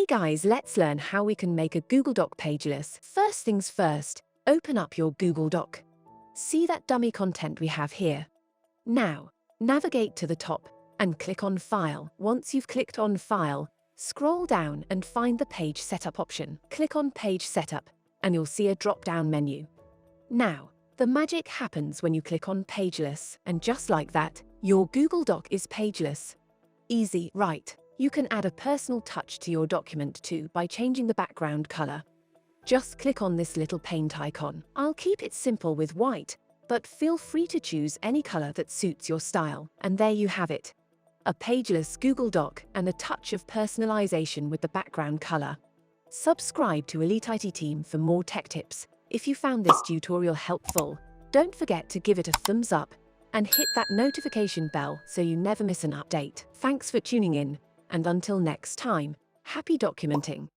guys, let's learn how we can make a Google Doc pageless. First things first, open up your Google Doc. See that dummy content we have here? Now, navigate to the top and click on File. Once you've clicked on File, scroll down and find the Page Setup option. Click on Page Setup and you'll see a drop-down menu. Now, the magic happens when you click on Pageless, and just like that, your Google Doc is pageless. Easy, right? You can add a personal touch to your document too by changing the background color. Just click on this little paint icon. I'll keep it simple with white, but feel free to choose any color that suits your style. And there you have it. A pageless Google Doc and a touch of personalization with the background color. Subscribe to Elite IT Team for more tech tips. If you found this tutorial helpful, don't forget to give it a thumbs up and hit that notification bell so you never miss an update. Thanks for tuning in, and until next time, happy documenting.